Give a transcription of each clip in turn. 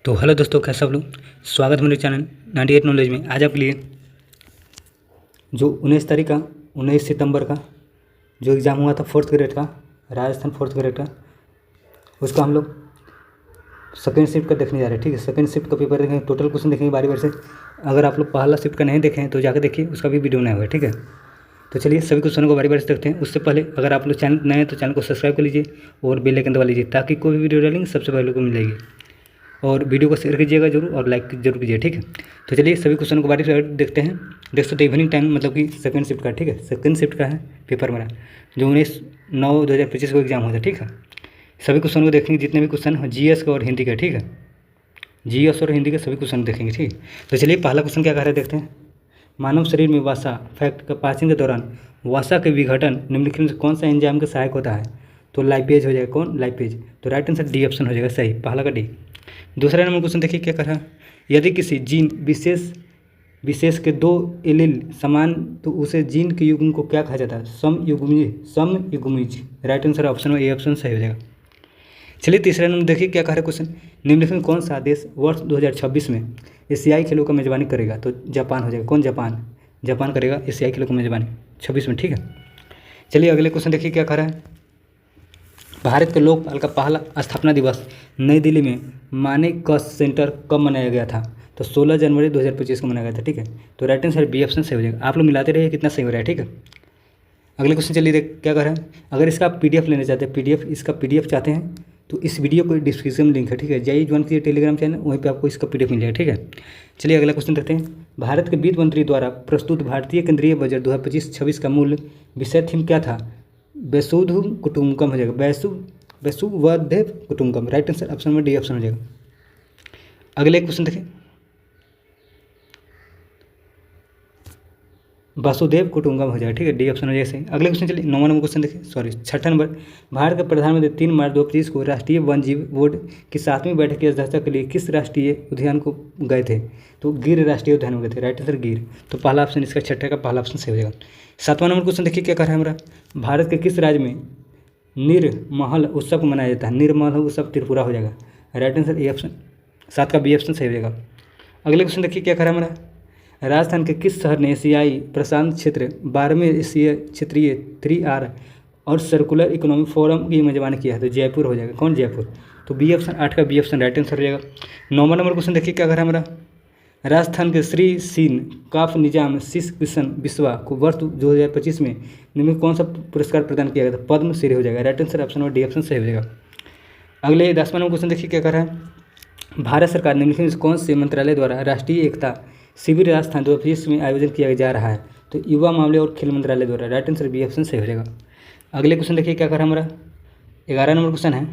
तो हेलो दोस्तों, कैसे सब लोग। स्वागत है मेरे चैनल 98 नॉलेज में। आज आपके लिए जो 19 सितंबर का जो एग्ज़ाम हुआ था फोर्थ ग्रेड का, राजस्थान फोर्थ ग्रेड का, उसका हम लोग सेकेंड शिफ्ट का देखने जा रहे हैं। ठीक है, सेकेंड शिफ्ट का पेपर देखेंगे, टोटल क्वेश्चन देखेंगे बारी बारी से। अगर आप लोग पहला शिफ्ट का नहीं देखें तो जाकर देखिए, उसका भी वीडियो बनाया हुआ है। ठीक है, तो चलिए सभी क्वेश्चनों को बारी बारी से देखते हैं। उससे पहले अगर आप लोग चैनल नए हैं तो चैनल को सब्सक्राइब कर लीजिए और बेल आइकन दबा लीजिए, ताकि कोई भी वीडियो डालेंगे सबसे पहले को मिल जाएगी। और वीडियो को शेयर कीजिएगा जरूर और लाइक जरूर कीजिए। ठीक है, तो चलिए सभी क्वेश्चन को बारी से देखते हैं। देख सकते इवनिंग टाइम, मतलब कि सेकंड शिफ्ट का। ठीक है, सेकंड शिफ्ट का है पेपर मेरा, जो 19/9/2025 को एग्जाम हुआ था। ठीक है, सभी क्वेश्चन को देखेंगे, जितने भी क्वेश्चन हैं जीएस का और हिंदी का। ठीक है, जीएस और हिंदी के सभी क्वेश्चन देखेंगे। ठीक है, तो चलिए पहला क्वेश्चन क्या कह रहे हैं देखते हैं। मानव शरीर में वसा फैक्ट का पाचन के दौरान वसा के विघटन निम्नलिखित में से कौन सा एंजाइम का सहायक होता है? तो लाइपेज हो जाएगा। कौन? लाइपेज। तो राइट आंसर डी ऑप्शन हो जाएगा सही, पहला का डी। दूसरा नंबर क्वेश्चन देखिए क्या कर रहा है। यदि किसी जीन विशेष के दो एलील समान तो उसे जीन के युग्म को क्या कहा जाता है? समयुग्मिज। राइट आंसर ऑप्शन में ए ऑप्शन सही हो जाएगा। चलिए तीसरा नंबर देखिए क्या कह रहा है क्वेश्चन। निम्नलिखित में कौन सा देश वर्ष 2026 में एशियाई खेलों का मेजबानी करेगा? तो जापान हो जाएगा। कौन? जापान करेगा एशियाई खेलों का मेजबानी 26 में। ठीक है, चलिए अगले क्वेश्चन देखिए क्या कह रहा है। भारत के लोकपाल का पहला स्थापना दिवस नई दिल्ली में मानेकश सेंटर कब मनाया गया था? तो 16 जनवरी 2025 को मनाया गया था। ठीक है, तो राइट आंसर बी ऑप्शन सही हो जाएगा। आप लोग मिलाते रहिए कितना सही हो रहा है। ठीक है, अगले क्वेश्चन चलिए देख क्या कर रहा है। अगर इसका पीडीएफ लेना चाहते हैं, इसका पीडीएफ चाहते हैं तो इस वीडियो को डिस्क्रिप्शन में लिंक है। ठीक है, जाइए ज्वाइन कीजिए टेलीग्राम चैनल, वहीं पे आपको इसका पीडीएफ मिल जाएगा। ठीक है, चलिए अगला क्वेश्चन देखते हैं। भारत के वित्त मंत्री द्वारा प्रस्तुत भारतीय केंद्रीय बजट 2025-26 का मूल विषय थीम क्या था? वसुधैव कुटुंबकम हो जाएगा। वसुधैव कुटुंबकम। राइट आंसर ऑप्शन में डी ऑप्शन हो जाएगा। अगले क्वेश्चन देखें। वासुदेव कुटुंबकम हो जाएगा। ठीक है, डी ऑप्शन हो जाएगा सही। अगले क्वेश्चन चलिए 9वां नंबर क्वेश्चन देखिए, सॉरी 6ठा नंबर। भारत के प्रधानमंत्री 3 मार्च 2025 को राष्ट्रीय वन जीव बोर्ड की 7वीं बैठक की अध्यक्षता के लिए किस राष्ट्रीय उद्यान को गए थे? तो गिर राष्ट्रीय उद्यान में गए थे। राइट आंसर गिर। तो पहला ऑप्शन इसका छठे का पहला ऑप्शन सही हो जाएगा। 7वां नंबर क्वेश्चन देखिए क्या कर रहा है हमारा। भारत के किस राज्य में निर्महल उत्सव को मनाया जाता है? निर्महल उत्सव त्रिपुरा हो जाएगा। राइट आंसर ए ऑप्शन 7 का बी ऑप्शन सही हो जाएगा। अगले क्वेश्चन देखिए क्या कर रहा है हमारा। राजस्थान के किस शहर ने एशियाई प्रशांत क्षेत्र 12वें एशिया क्षेत्रीय 3R और सर्कुलर इकोनॉमिक फोरम की मेजबानी किया है? तो जयपुर हो जाएगा। कौन? जयपुर। तो बी ऑप्शन 8 का बी ऑप्शन राइट आंसर हो जाएगा। 9वां नंबर क्वेश्चन देखिए क्या कर रहा है हमारा। राजस्थान के श्री सीन काफ निजाम शीश किशन बिस्वा को वर्ष 2025 में निम्न कौन सा पुरस्कार प्रदान किया गया था? पद्म श्री हो जाएगा। राइट आंसर ऑप्शन और डी ऑप्शन सही हो जाएगा। अगले 10वां नंबर क्वेश्चन देखिए क्या कर रहा है। भारत सरकार निम्नलिखित में से कौन से मंत्रालय द्वारा राष्ट्रीय एकता शिविर राजस्थान 2025 में आयोजन किया जा रहा है? तो युवा मामले और खेल मंत्रालय द्वारा। राइट आंसर बी ऑप्शन सही हो जाएगा। अगले क्वेश्चन देखिए क्या कर रहा है हमारा। 11 नंबर क्वेश्चन है।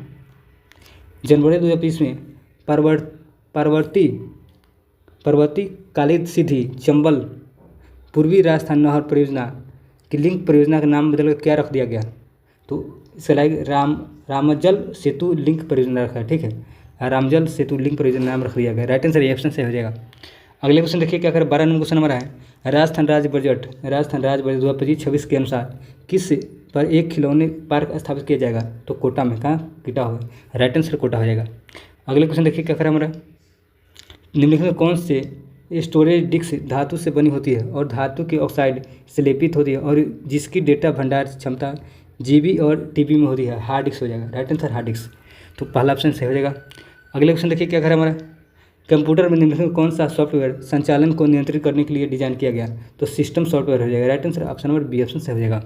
जनवरी 2025 में पार्वती कालिद सीधी चंबल पूर्वी राजस्थान नहर परियोजना की लिंक परियोजना का नाम बदलकर क्या रख दिया गया? तो इसका लाइक रामजल सेतु लिंक परियोजना रखा है। ठीक है, रामजल सेतु लिंक परियोजना नाम रख दिया गया। राइट आंसर ए ऑप्शन सही हो जाएगा। अगले क्वेश्चन देखिए क्या करें। 12 नंबर क्वेश्चन हमारा है। राजस्थान राज्य बजट 2025-26 के अनुसार किस पर एक खिलौने पार्क स्थापित किया जाएगा? तो कोटा में। कहाँ? किटा होगा। राइट आंसर कोटा हो जाएगा। अगले क्वेश्चन देखिए क्या करें हमारा। निम्नलिखित में कौन से स्टोरेज डिस्क धातु से बनी होती है और धातु के ऑक्साइड से लेपित होती है और जिसकी डेटा भंडार क्षमता जीबी और टीबी में होती है? हार्ड डिस्क हो जाएगा। Right answer hard disk. तो पहला ऑप्शन सही हो जाएगा। अगले क्वेश्चन देखिए क्या करें हमारा। कंप्यूटर में निम्नलिखित कौन सा सॉफ्टवेयर संचालन को नियंत्रित करने के लिए डिजाइन किया गया? तो सिस्टम सॉफ्टवेयर हो जाएगा। Right answer option number B option सही हो जाएगा।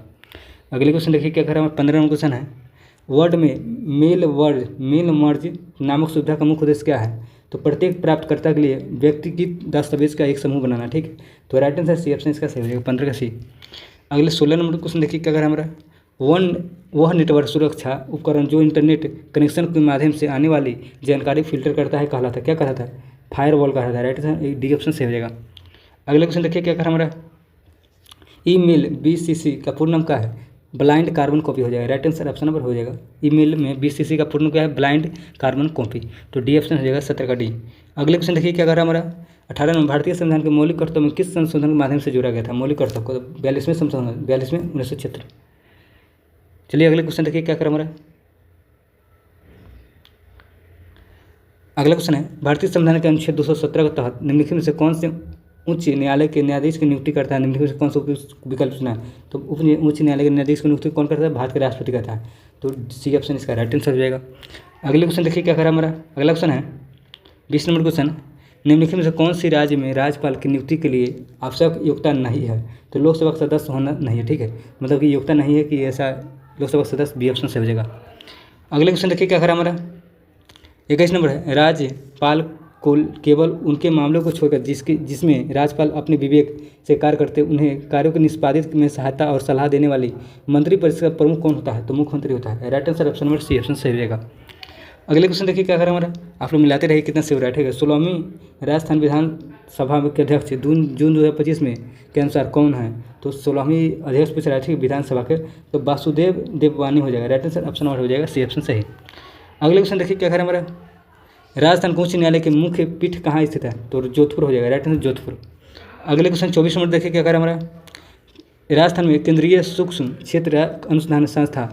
अगले क्वेश्चन देखिए क्या कर रहा है। 15 नंबर क्वेश्चन है। वर्ड में मेल मर्ज नामक सुविधा का मुख्य उद्देश्य क्या है? तो प्रत्येक प्राप्तकर्ता के लिए व्यक्तिगत दस्तावेज का एक समूह बनाना। ठीक है, तो राइट आंसर सी ऑप्शन इसका सही हो जाएगा। 15 का सी। अगले 16 नंबर क्वेश्चन देखिए क्या कर रहा है हमारा। वह नेटवर्क सुरक्षा उपकरण जो इंटरनेट कनेक्शन के माध्यम से आने वाली जानकारी फिल्टर करता है कहलाता है? क्या कहलाता है? फायरवॉल कहलाता है। राइट आंसर डी ऑप्शन सही हो जाएगा। अगले क्वेश्चन देखिए क्या कर रहा है हमारा। ईमेल BCC का पूर्ण नाम क्या है? ब्लाइंड कार्बन कॉपी हो जाएगा। राइट आंसर ऑप्शन नंबर हो जाएगा। ईमेल में BCC का पूर्ण क्या है? Blind carbon copy. तो डी ऑप्शन हो जाएगा 17 का डी। अगले क्वेश्चन देखिए क्या कर रहा है हमारा। 18 नंबर भारतीय संविधान के मौलिक कर्तव्य में किस संशोधन के माध्यम से जोड़ा गया था? मौलिक कर्तव्य को 42वें संशोधन 42 में 1976। चलिए अगले क्वेश्चन देखिए क्या कर रहा है हमारा। अगला क्वेश्चन है, भारतीय संविधान के अनुच्छेद 217 के तहत निम्नलिखित में से कौन से उच्च न्यायालय के न्यायाधीश की नियुक्ति करता है? निम्नलिखित में से कौन सा विकल्प चुना है? तो उच्च न्यायालय के न्यायाधीश की नियुक्ति कौन करता है? भारत के राष्ट्रपति करता है। तो सी ऑप्शन इसका राइट आंसर हो जाएगा। अगले क्वेश्चन देखिए क्या करा हमारा। अगला क्वेश्चन है 20 नंबर क्वेश्चन, निम्नलिखित में से कौन सी राज्य में राज्यपाल की नियुक्ति के लिए आवश्यक योग्यता नहीं है? तो लोकसभा का सदस्य होना नहीं है, ठीक है, मतलब कि योग्यता नहीं है कि ऐसा लोकसभा सदस्य, बी ऑप्शन से हो जाएगा। अगले क्वेश्चन देखिए क्या करा हमारा। 21 नंबर है, राज्यपाल को केवल उनके मामलों को छोड़कर जिसमें राज्यपाल अपने विवेक से कार्य करते उन्हें कार्यों को निष्पादित में सहायता और सलाह देने वाली मंत्रिपरिषद का प्रमुख कौन होता है? तो मुख्यमंत्री होता है। Right answer option number C option सही हो जाएगा। अगले क्वेश्चन देखिए क्या करा हमारा। आप लोग मिलाते रहिए कितना सही हो रहा है, ठीक है। 16वीं राजस्थान विधानसभा के अध्यक्ष जून 2025 में के अनुसार कौन है? तो 16वीं अध्यक्ष पूछ रहा है, ठीक है, विधानसभा के, तो वासुदेव देववानी हो जाएगा। राइट आंसर ऑप्शन नंबर हो जाएगा सी ऑप्शन सही। अगले क्वेश्चन देखिए क्या करा हमारा। राजस्थान उच्च न्यायालय के मुख्य पीठ कहाँ स्थित है? तो जोधपुर हो जाएगा। Right answer Jodhpur. अगले क्वेश्चन 24 नंबर देखिए क्या करा हमारा। राजस्थान में केंद्रीय सूक्ष्म क्षेत्र अनुसंधान संस्था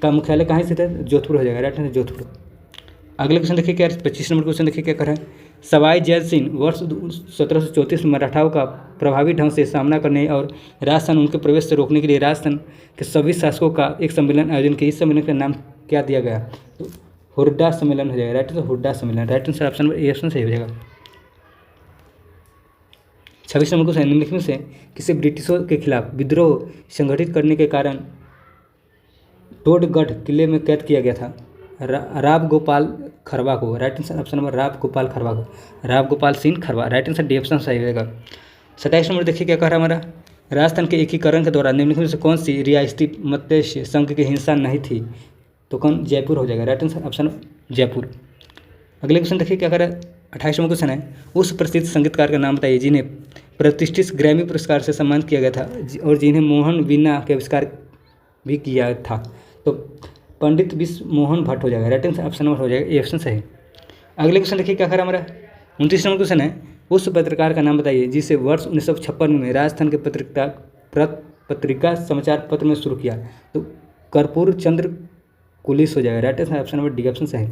का मुख्यालय कहाँ स्थित है? जोधपुर हो जाएगा। Right answer Jodhpur. अगले क्वेश्चन देखिए क्या 25 नंबर क्वेश्चन देखिए क्या कर रहा है। सवाई जय सिंह वर्ष 1734 में मराठाओं का प्रभावी ढंग से सामना करने और राजस्थान उनके प्रवेश से रोकने के लिए राजस्थान के सभी शासकों का एक सम्मेलन आयोजन किया। इस सम्मेलन का नाम क्या दिया गया? तो हुड्डा सम्मेलन हो जाएगा। राइट आंसर हुड्डा सम्मेलन। Right answer option number A option सही हो जाएगा। 26 नंबर क्वेश्चन, निम्नलिखित में से किसे ब्रिटिशों के खिलाफ विद्रोह संगठित करने के कारण टोडगढ़ किले में कैद किया गया था? राव गोपाल खरवा को। Right answer option number Rao Gopal Kharwa को, Rao Gopal Singh Kharwa. Right answer D option सही हो जाएगा। 27 नंबर देखिए क्या कह रहा है हमारा। राजस्थान के एकीकरण के दौरान निम्नलिखित में से कौन सी रियासती मत्स्य संघ की हिंसा नहीं थी? तो कौन? जयपुर हो जाएगा। Right answer option Jaipur. अगले क्वेश्चन देखिए क्या कर रहा है। 28 नंबर क्वेश्चन है, उस प्रसिद्ध संगीतकार का नाम बताइए जिन्हें प्रतिष्ठित ग्रैमी पुरस्कार से सम्मानित किया गया था और जिन्हें मोहन वीणा के आविष्कार भी किया था? तो पंडित विश्व मोहन भट्ट हो जाएगा। राइट आंसर ऑप्शन नंबर हो जाएगा ए ऑप्शन सही। अगले क्वेश्चन देखिए क्या कर रहा है हमारा। 29 नंबर क्वेश्चन है, उस पत्रकार का नाम बताइए जिसे वर्ष 1956 में राजस्थान के पत्रिका समाचार पत्र में शुरू किया? तो कर्पूर चंद्र कुलिस हो जाएगा। Right answer option number D option सही।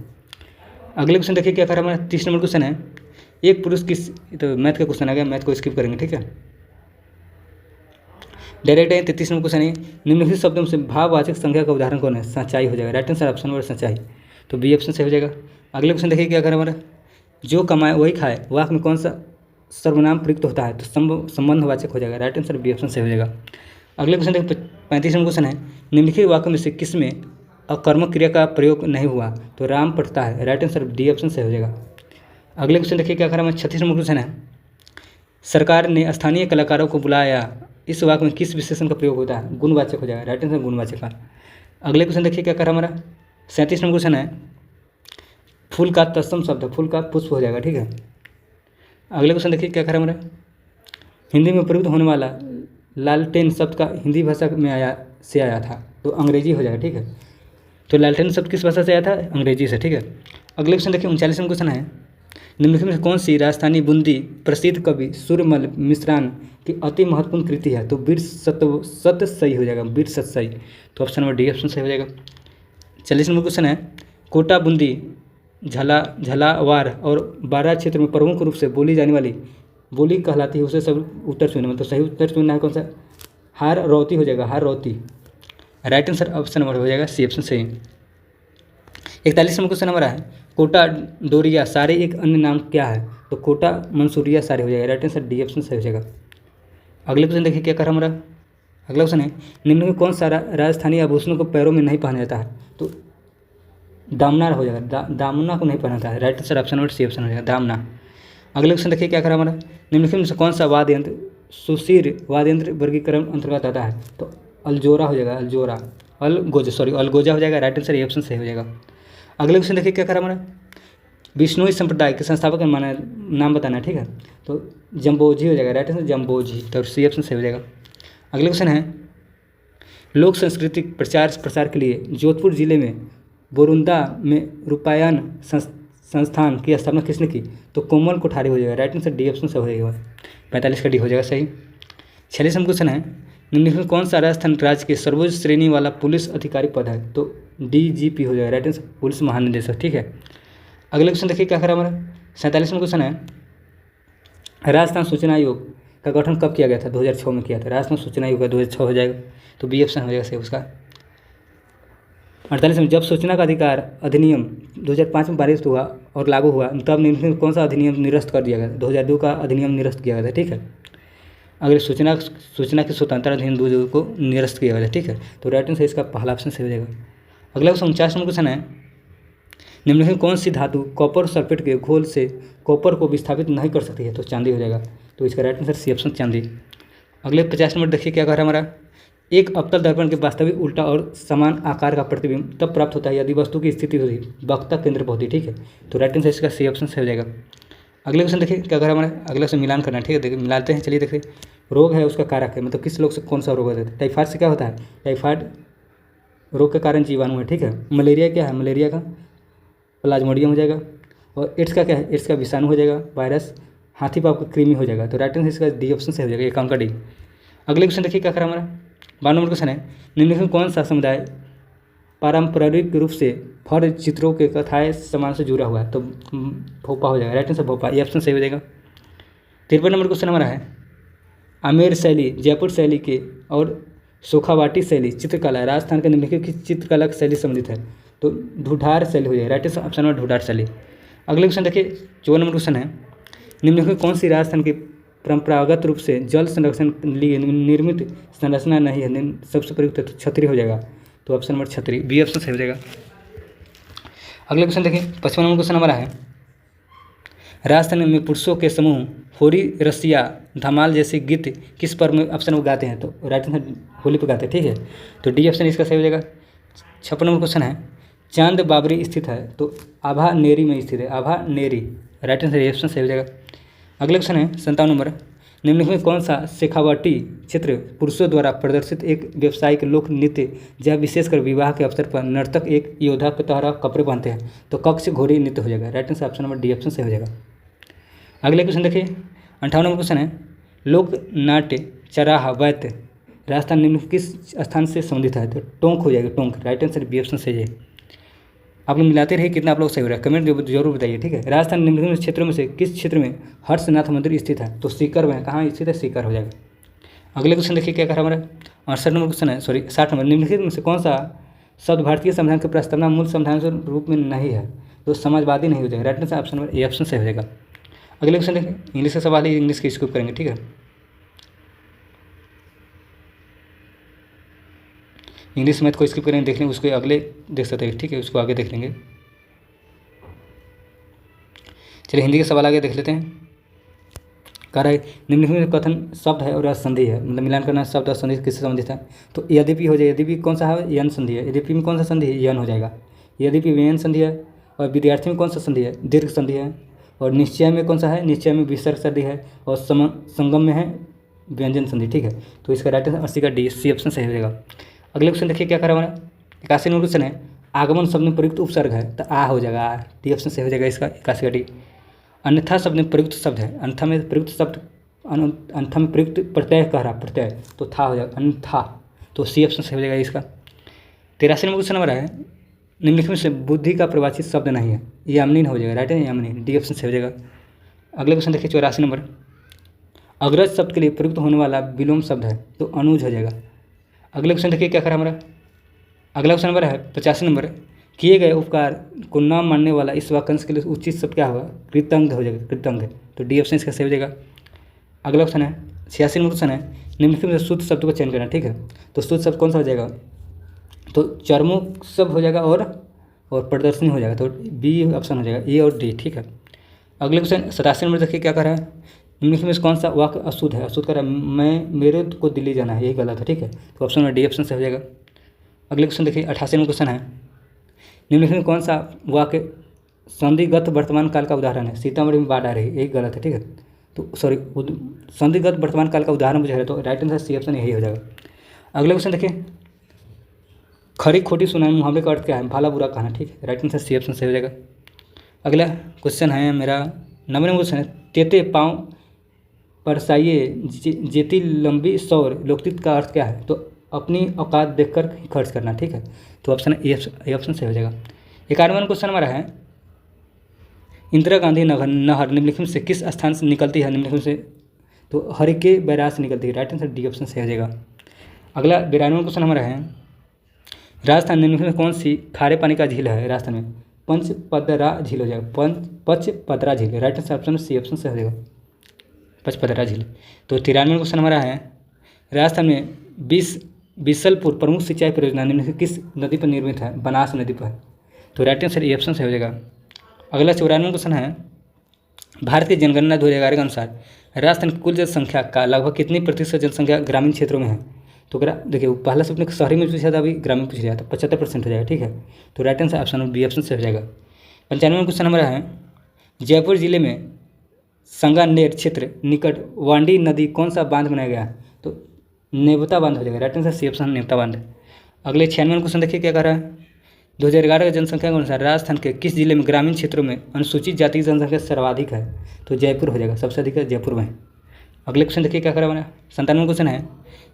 अगले क्वेश्चन देखिए क्या कर रहा है हमारा। 30 नंबर क्वेश्चन है, एक पुरुष किस, तो मैथ का क्वेश्चन आ गया, मैथ को स्किप करेंगे, ठीक है। डायरेक्ट है 33 नंबर क्वेश्चन है, निम्नलिखित शब्दों से भाववाचक संज्ञा का उदाहरण कौन है? सच्चाई हो जाएगा। राइट आंसर ऑप्शन नंबर सच्चाई, तो बी ऑप्शन सही हो जाएगा। अगले क्वेश्चन देखिए क्या कर हमारा। जो कमाए वही खाए वाक्य में कौन सा सर्वनाम प्रयुक्त होता है? तो संबंधवाचक हो जाएगा। राइट आंसर बी ऑप्शन सही हो जाएगा। अगले क्वेश्चन देखिए 35 नंबर क्वेश्चन है, निम्नलिखित वाक्य में से किसमें अकर्मक क्रिया का प्रयोग नहीं हुआ? तो राम पढ़ता है। राइट आंसर डी ऑप्शन सही हो जाएगा। अगले क्वेश्चन देखिए क्या कर रहा है। 36 नंबर क्वेश्चन है, सरकार ने स्थानीय कलाकारों को बुलाया, इस वाक्य में किस विशेषण का प्रयोग होता है? गुणवाचक हो जाएगा। राइट आंसर गुणवाचक का। अगले क्वेश्चन देखिए क्या कर रहा है हमारा। 37 नंबर क्वेश्चन है, फूल का तत्सम शब्द फूल का पुष्प हो जाएगा, ठीक है। अगले क्वेश्चन देखिए क्या कर रहा है हमारा। हिंदी में प्रयुक्त होने वाला लालटेन शब्द का हिंदी भाषा में आया था? तो अंग्रेजी हो जाएगा, ठीक है। तो लालटेन शब्द किस भाषा से आया था? अंग्रेजी से, ठीक है। अगले क्वेश्चन देखिए 39 नंबर क्वेश्चन है, निम्नलिखित में कौन सी राजस्थानी बूंदी प्रसिद्ध कवि सूर्यमल मिश्रान की अति महत्वपूर्ण कृति है? तो वीर सत सही हो जाएगा, वीर सत सही, तो ऑप्शन नंबर डी ऑप्शन सही हो जाएगा। 40 नंबर क्वेश्चन है, कोटा बूंदी झलावार और बारा क्षेत्र में प्रमुख रूप से बोली जाने वाली बोली कहलाती है, उसे सब उत्तर चुने, मतलब सही उत्तर चुनना है कौन सा? हार रौती हो जाएगा, हार रौती। राइट आंसर ऑप्शन नंबर हो जाएगा सी ऑप्शन सही। 41 नंबर क्वेश्चन हमारा है, कोटा डोरिया सारे एक अन्य नाम क्या है? तो कोटा मंसूरिया सारे हो जाएगा। राइट आंसर डी ऑप्शन सही हो जाएगा। अगले क्वेश्चन देखिए क्या कर हमारा। अगला क्वेश्चन है, निम्न में कौन सा राजस्थानी आभूषणों को पैरों में नहीं पहना जाता है? तो दामना हो जाएगा, दामना को नहीं पहना जाता है। Right answer option number C option हो जाएगा, दामना। अगले क्वेश्चन देखिए क्या कर हमारा। निम्नलिखित में से कौन सा वाद्य यंत्र सुशीर वाद्य यंत्र वर्गीकरण अंतर्गत आता है? तो अलजोरा हो जाएगा, अलजोरा अलगोजा हो जाएगा। राइट आंसर ए ऑप्शन सही हो जाएगा। अगले क्वेश्चन देखिए क्या कर हमारा। विष्णुई संप्रदाय के संस्थापक का नाम बताना है, ठीक है। तो जम्बोजी हो जाएगा। राइट आंसर जम्बोजी, तो सी ऑप्शन सही हो जाएगा। अगले क्वेश्चन है, लोक सांस्कृतिक प्रसार के लिए जोधपुर जिले में बोरुंदा में रूपायन संस्थान की स्थापना किसने की? तो कोमल कोठारी हो जाएगा। राइट आंसर डी ऑप्शन सही हो जाएगा, 45 का डी हो जाएगा सही। 46 नंबर क्वेश्चन है, निम्नलिखित में कौन सा राजस्थान राज्य के सर्वोच्च श्रेणी वाला पुलिस अधिकारी पद है? तो DGP हो जाएगा। राइट आंसर पुलिस महानिदेशक, ठीक है। अगले क्वेश्चन देखिए क्या करा हमारा 47वां क्वेश्चन है, राजस्थान सूचना आयोग का गठन कब किया गया था? 2006 में किया था। राजस्थान सूचना आयोग का 2006 हो जाएगा, तो बी ऑप्शन हो जाएगा सही उसका। 48 में जब सूचना का अधिकार अधिनियम 2005 में पारित हुआ और लागू हुआ तब निम्नलिखित कौन सा अधिनियम निरस्त कर दिया गया? 2002 का अधिनियम निरस्त किया गया था, ठीक है। अगर सूचना की स्वतंत्रता अधिनियम 2002 को निरस्त किया गया था, ठीक है। तो राइट आंसर इसका पहला ऑप्शन सही हो जाएगा। अगला 49 नंबर क्वेश्चन है, निम्नलिखित कौन सी धातु कॉपर सल्फेट के घोल से कॉपर को विस्थापित नहीं कर सकती है? तो चांदी हो जाएगा, तो इसका राइट आंसर सी ऑप्शन चांदी। अगले 50 नंबर देखिए क्या कह रहा है हमारा, एक अवतल दर्पण के वास्तविक उल्टा और समान आकार का प्रतिबिंब तब प्राप्त होता है यदि वस्तु की स्थिति होती वक्ता केंद्र पर होती, ठीक है। तो राइट आंसर इसका सी ऑप्शन सही हो जाएगा। अगले क्वेश्चन देखिए क्या कह रहा है हमारा, अगले से मिलान करना है, ठीक है। देखिए मिलाते हैं, चलिए देखिए। रोग है उसका कारक है, मतलब किस रोग से कौन सा रोग होता है? टाइफाइड से क्या होता है? टाइफाइड रोग के कारण जीवाणु है, ठीक है। मलेरिया क्या है? मलेरिया का प्लाज्मोडियम हो जाएगा। और एड्स का क्या है? एड्स का विषाणु हो जाएगा, वायरस। हाथी पाँव का कृमि हो जाएगा, तो राइट आंसर इसका डी ऑप्शन से हो जाएगा, अकाउंट का डी। अगले क्वेश्चन देखिए क्या करा हमारा 52 नंबर क्वेश्चन है, निम्नलिखित कौन सा समुदाय पारंपरिक रूप से फर चित्रों के कथाएं समान से जुड़ा हुआ है? तो भोपा हो जाएगा, राइट आंसर भोपा, ये ऑप्शन सही हो जाएगा। 53 नंबर क्वेश्चन हमारा है, आमेर शैली, जयपुर शैली के और सोखावाटी शैली चित्रकला राजस्थान के निम्नलिखित की चित्रकला की शैली संबंधित है? तो ढूढ़ार शैली हो जाएगा, राइट आंसर ऑप्शन नंबर ढूढ़ार शैली। अगले क्वेश्चन देखिए 54 नंबर क्वेश्चन है, निम्नलिखित कौन सी राजस्थान की परंपरागत रूप से जल संरक्षण के लिए निर्मित संरचना नहीं है? सबसे प्रयुक्त तो छतरी हो जाएगा, तो ऑप्शन नंबर छतरी, बी ऑप्शन सही हो जाएगा। अगले क्वेश्चन देखिए 55 नंबर क्वेश्चन हमारा है, राजस्थान में पुरुषों के समूह होरी, रसिया, धमाल जैसे गीत किस पर्व में ऑप्शन में गाते हैं? तो राइट आंसर होली पर गाते हैं, ठीक है। तो डी ऑप्शन इसका सही हो जाएगा। 56 नंबर क्वेश्चन है, चांद बाबरी स्थित है? तो आभा नेरी में स्थित है, आभा नेरी, राइट आंसर ऑप्शन सही हो जाएगा। अगले क्वेश्चन है 57 नंबर, निम्नलिखित में कौन सा शेखावटी चित्र पुरुषों द्वारा प्रदर्शित एक व्यावसायिक लोक नृत्य जहाँ विशेषकर विवाह के अवसर पर नर्तक एक योद्धा की तरह कपड़े पहनते हैं? तो कक्ष घोड़ी नृत्य हो जाएगा, right answer option number D option सही हो जाएगा। अगले क्वेश्चन देखिए 58 नंबर क्वेश्चन है, लोक नाट्य चराहा वैत्य राजस्थान निम्नलिखित किस स्थान से संबंधित है? तो टोंक हो जाएगा, Tonk, right answer B option सही है। आप लोग मिलाते रहिए कितना आप लोग सही हो रहा है, कमेंट जरूर बताइए, ठीक है। राजस्थान निम्नलिखित क्षेत्रों में से किस क्षेत्र में हर्षनाथ मंदिर स्थित है? तो सीकर में, कहाँ स्थित है? सीकर हो जाएगा। अगले क्वेश्चन देखिए क्या कह रहा है हमारा 68 नंबर क्वेश्चन है, 60 नंबर, निम्नलिखित में से कौन सा शब्द भारतीय संविधान के प्रस्तावना मूल संविधान के रूप में नहीं है? तो समाजवादी नहीं हो जाएगा, right answer option number A option सही हो जाएगा। अगले क्वेश्चन देखिए, इंग्लिश का सवाल है, इंग्लिश की स्किप करेंगे, ठीक है। इंग्लिश मैथ को स्किप करेंगे, देख लेंगे, उसको अगले देख सकते हैं, ठीक है, उसको आगे देख लेंगे। चलिए हिंदी के सवाल आगे देख लेते हैं। कह रहा है निम्नलिखित में कथन शब्द है और संधि है, मतलब मिलान करना शब्द और संधि किससे संबंधित है? तो यद्यपि हो जाएगा, यद्यपि कौन सा है? यन संधि है। यद्यपि में कौन सा संधि है? यन हो जाएगा। यद्यपि में यन संधि है। और विद्यार्थी में कौन सा संधि है? दीर्घ संधि है। और निश्चय में कौन सा है? निश्चय में विसर्ग संधि है। और संगम में है व्यंजन संधि, ठीक है। तो इसका राइट आंसर 80 का डी सी ऑप्शन सही हो जाएगा। अगले क्वेश्चन देखिए क्या करा हमारा 81 नंबर क्वेश्चन है, आगमन शब्द में प्रयुक्त उपसर्ग है? तो आ हो जाएगा, आ, डी ऑप्शन सही हो जाएगा इसका 81 का डी। अन्यथा शब्द में प्रयुक्त शब्द है, अन्यथा में प्रयुक्त शब्द, अन्यथा में प्रयुक्त प्रत्यय कह रहा, प्रत्यय, तो था हो जाएगा अन्यथा, तो सी ऑप्शन सही हो जाएगा इसका। 83 नंबर क्वेश्चन हमारा है, निम्नलिखित में से बुद्धि का प्रवाचित शब्द नहीं है? यामिनी हो जाएगा, राइट है, यामिनी, डी ऑप्शन सही हो जाएगा। अगले क्वेश्चन देखिए 84 नंबर, अग्रज शब्द के लिए प्रयुक्त होने वाला विलोम शब्द है? तो अनुज हो जाएगा। अगले क्वेश्चन देखिए क्या करा हमारा, अगला क्वेश्चन नंबर है 85 नंबर, किए गए उपकार को न मानने वाला इस वाक्यांश के लिए उचित शब्द क्या होगा? कृतज्ञ हो जाएगा, कृतज्ञ, तो डी ऑप्शन इसका सही हो जाएगा। अगला क्वेश्चन है 86 नंबर क्वेश्चन है, निम्नलिखित में शुद्ध शब्द को चयन करना, ठीक है। तो शुद्ध शब्द कौन सा हो जाएगा? तो चर्मोक शब्द हो जाएगा और प्रदर्शनी हो जाएगा, तो बी ऑप्शन हो जाएगा, ए और डी, ठीक है। अगले क्वेश्चन 87 नंबर देखिए क्या कर रहा है, निम्नलिखित में कौन सा वाक्य अशुद्ध है? अशुद्ध कर रहा है, मैं मेरे को दिल्ली जाना है, यही गलत है, ठीक है। तो ऑप्शन में डी ऑप्शन से हो जाएगा। अगले क्वेश्चन देखिए 88 नंबर क्वेश्चन है, निम्नलिखित में कौन सा वाक्य संधिगत वर्तमान काल का उदाहरण है? सीतामढ़ी में बाढ़ आ रही है, यही गलत है, ठीक है। तो सॉरी, संधिगत वर्तमान काल का उदाहरण मुझे है, तो राइट आंसर सी ऑप्शन यही हो जाएगा। अगले क्वेश्चन देखिए, खरी खोटी सुनाई मुहावरे का अर्थ क्या है? भला बुरा कहना, ठीक है, राइट आंसर सी ऑप्शन सही हो जाएगा। अगला क्वेश्चन है मेरा 90 नंबर क्वेश्चन है, तेते पाँव परसाइए जेती लंबी सौर लोकतित का अर्थ क्या है? तो अपनी औकात देखकर खर्च करना, ठीक है। तो ऑप्शन ए ऑप्शन सही हो जाएगा। 91 क्वेश्चन हमारा है, इंदिरा गांधी नहर निम्नलिखित में से किस स्थान से निकलती है? निम्नलिखित में से तो हरिके बैराज से निकलती है। राइट आंसर डी ऑप्शन सही हो जाएगा। अगला 92वां क्वेश्चन हमारा है, राजस्थान निम्नलिखित में कौन सी खारे पानी का झील है? राजस्थान में पंचपदरा झील हो जाएगा। पचपदरा झील। Right answer option C option से हो जाएगा, पचपदरा झील। तो 93वां क्वेश्चन हमारा है, राजस्थान में बीसलपुर प्रमुख सिंचाई परियोजना निम्नलिखित किस नदी पर निर्मित है? बनास नदी पर। तो राइट आंसर ए ऑप्शन से हो जाएगा। अगला 94वां क्वेश्चन है, भारतीय जनगणना 2011 के अनुसार राजस्थान की कुल जनसंख्या का लगभग कितनी प्रतिशत जनसंख्या ग्रामीण क्षेत्रों में है? तो देखिए पहला से अपने शहरी में पूछा था, अभी ग्रामीण पूछ लिया था, 75% हो जाएगा। ठीक है, तो right answer option B option से हो जाएगा। 95वां क्वेश्चन हमारा है, जयपुर जिले में संगानेर क्षेत्र निकट वांडी नदी कौन सा बांध बनाया गया? तो नेवता बांध हो जाएगा। राइट आंसर सी ऑप्शन नेवता बांध। अगले 96वां क्वेश्चन देखिए क्या कह रहा है, 2011 की जनसंख्या के अनुसार राजस्थान के किस जिले में ग्रामीण क्षेत्रों में अनुसूचित जाति की जनसंख्या सर्वाधिक है? तो जयपुर हो जाएगा, सबसे अधिक है जयपुर में। अगले क्वेश्चन देखिए क्या कह रहा है, 97वां क्वेश्चन है,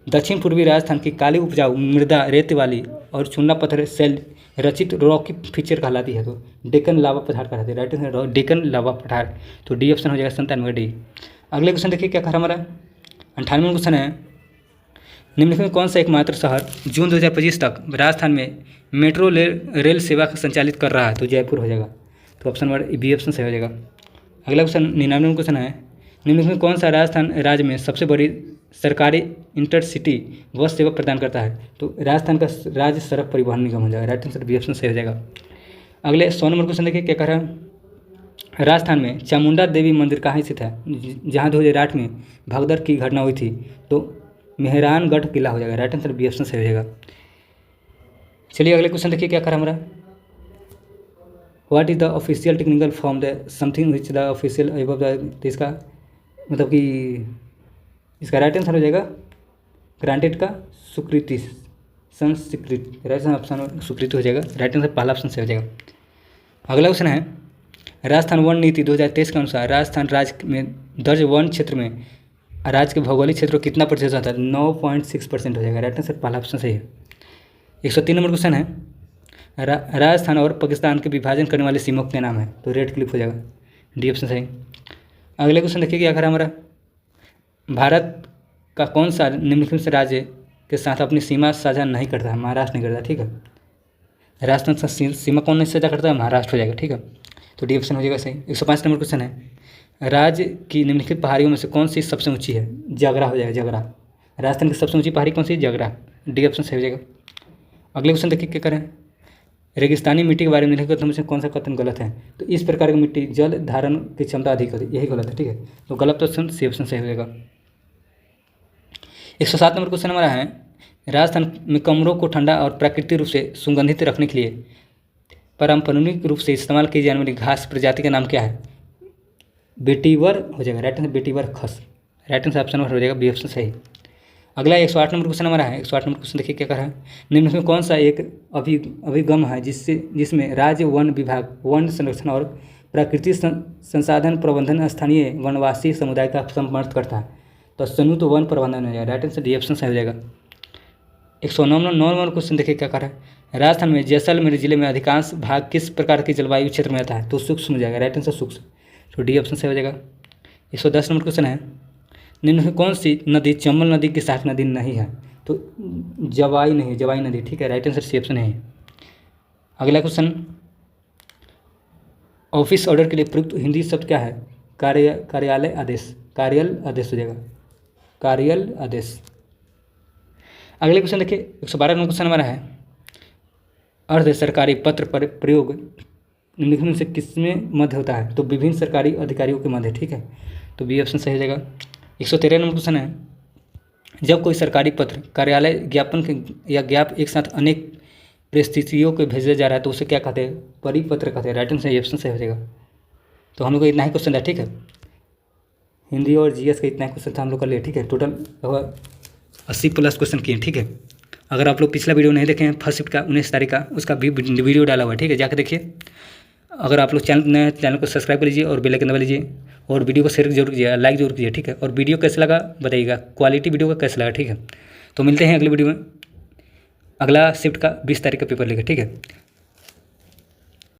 दक्षिण पूर्वी राजस्थान की काली उपजाऊ मृदा रेत वाली और चूना पत्थर शैल रचित रॉकी फीचर कहलाती है? तो डेक्कन लावा पठार कहलाती है। राइट आंसर डेक्कन लावा पठार। तो डी ऑप्शन हो जाएगा 97 डी। अगले क्वेश्चन देखिए क्या कह रहा है हमारा, 98वां क्वेश्चन है, निम्नलिखित में कौन सा एकमात्र शहर जून 2025 तक राजस्थान में मेट्रो रेल सेवा संचालित कर रहा है? तो जयपुर हो जाएगा। तो ऑप्शन नंबर बी ऑप्शन सही हो जाएगा। अगला क्वेश्चन 99वां क्वेश्चन है, निम्नलिखित में कौन सा राजस्थान राज्य में सबसे बड़ी सरकारी इंटरसिटी बस सेवा प्रदान करता है? तो राजस्थान का राज्य सड़क परिवहन निगम हो जाएगा। राइट आंसर बी ऑप्शन सही हो जाएगा। अगले 100 नंबर क्वेश्चन देखिए क्या कह रहा है, राजस्थान में चामुंडा देवी मंदिर कहाँ स्थित है जहाँ 2008 में भगदड़ की घटना हुई थी? तो मेहरानगढ़ किला हो जाएगा। राइट आंसर बी ऑप्शन सही हो जाएगा। चलिए अगले क्वेश्चन देखिए क्या कह रहा है हमारा, what is the official technical form the something which the official above the, तो इसका मतलब कि इसका राइट आंसर हो जाएगा ग्रांटेड का स्वीकृति संस्कृत। राइट ऑप्शन स्वीकृति हो जाएगा। राइट आंसर पहला ऑप्शन से हो जाएगा। अगला क्वेश्चन है, राजस्थान वन नीति 2023 के अनुसार राजस्थान राज्य में दर्ज वन क्षेत्र में राज्य के भौगोलिक क्षेत्र को कितना प्रतिशत आता है? 9.6% हो जाएगा। राइट आंसर पहला ऑप्शन सही है। 103 नंबर क्वेश्चन है, राजस्थान और पाकिस्तान के विभाजन करने वाले सीमा क्या नाम है? तो रेड क्लिफ हो जाएगा। डी ऑप्शन सही। अगले क्वेश्चन देखिए क्या कह रहा है हमारा, भारत का कौन सा निम्नलिखित से राज्य के साथ अपनी सीमा साझा नहीं करता है? महाराष्ट्र नहीं करता। ठीक है, राजस्थान के साथ सीमा कौन नहीं साझा करता है? महाराष्ट्र हो जाएगा। ठीक है, तो डी ऑप्शन हो जाएगा सही। 105 नंबर क्वेश्चन है, राज्य की निम्नलिखित पहाड़ियों में से कौन सी सबसे ऊंची है? जगरा हो जाएगा। जगरा। राजस्थान की सबसे ऊंची पहाड़ी कौन सी है? जगरा। डी ऑप्शन सही हो जाएगा। अगले क्वेश्चन देखिए क्या करें, रेगिस्तानी मिट्टी के बारे में निम्नलिखित में से कौन सा कथन गलत है? तो इस प्रकार की मिट्टी जल धारण की क्षमता अधिक होती है, यही गलत है। ठीक है, तो गलत ऑप्शन सी ऑप्शन सही हो जाएगा। 107 नंबर क्वेश्चन हमारा है, राजस्थान में कमरों को ठंडा और प्राकृतिक रूप से सुगंधित रखने के लिए पारंपरिक रूप से इस्तेमाल की जाने वाली घास प्रजाति का नाम क्या है? बेटीवर हो जाएगा। राइट आंसर बेटीवर खस। राइट आंसर ऑप्शन नंबर हो जाएगा बी ऑप्शन सही। अगला 108 नंबर क्वेश्चन हमारा है। 108 नंबर क्वेश्चन देखिए क्या कर रहा है, निम्न में कौन सा एक अभिगम है जिसमें राज्य वन विभाग वन संरक्षण और प्राकृतिक संसाधन प्रबंधन स्थानीय वनवासी समुदाय का समर्थन करता है? तो संयुक्त वन प्रबंधन हो जाएगा। राइट आंसर डी ऑप्शन सही हो जाएगा। 109 नंबर क्वेश्चन देखिए क्या कर रहा है, राजस्थान में जैसलमेर जिले में अधिकांश भाग किस प्रकार की जलवायु क्षेत्र में आता है? तो सूक्ष्म हो जाएगा। राइट आंसर सूक्ष्म। तो डी ऑप्शन सही हो जाएगा। 110 नंबर क्वेश्चन है, निम्न में कौन सी नदी चंबल नदी की शाखा नदी नहीं है? तो जवाई नहीं, जवाई नदी। ठीक है, राइट आंसर सी ऑप्शन है। अगला क्वेश्चन, ऑफिस ऑर्डर के लिए प्रयुक्त हिंदी शब्द क्या है? कार्यालय आदेश। कार्यालय आदेश हो जाएगा। कार्यालय आदेश। अगले क्वेश्चन देखिए 112 नंबर क्वेश्चन हमारा है, अर्ध सरकारी पत्र पर प्रयोग निम्नलिखित में से किसमें मध्य होता है? तो विभिन्न सरकारी अधिकारियों के मध्य। ठीक है, तो बी ऑप्शन सही हो जाएगा। 113 नंबर क्वेश्चन है, जब कोई सरकारी पत्र कार्यालय ज्ञापन के या ज्ञाप एक साथ अनेक परिस्थितियों को भेजा जा रहा है तो उसे क्या कहते हैं? परिपत्र कहते हैं। राइट आंसर ऑप्शन सही हो जाएगा। तो हम लोग को इतना ही क्वेश्चन है। ठीक है, हिंदी और जीएस का इतना ही क्वेश्चन था हम लोग कर लिए। ठीक है, टोटल 80+ क्वेश्चन किए। ठीक है, अगर आप लोग पिछला वीडियो नहीं देखे हैं फर्स्ट शिफ्ट का 19 तारीख का, उसका भी वीडियो डाला हुआ है। ठीक है, जाकर देखिए। अगर आप लोग नए चैनल को सब्सक्राइब कर लीजिए और बेल आइकन दबा लीजिए और वीडियो को शेयर जरूर कीजिए, लाइक जरूर कीजिए। ठीक है, और वीडियो कैसा लगा बताइएगा, क्वालिटी वीडियो का कैसा लगा। ठीक है, तो मिलते हैं अगले वीडियो में, अगला शिफ्ट का 20 तारीख का पेपर लेकर। ठीक है।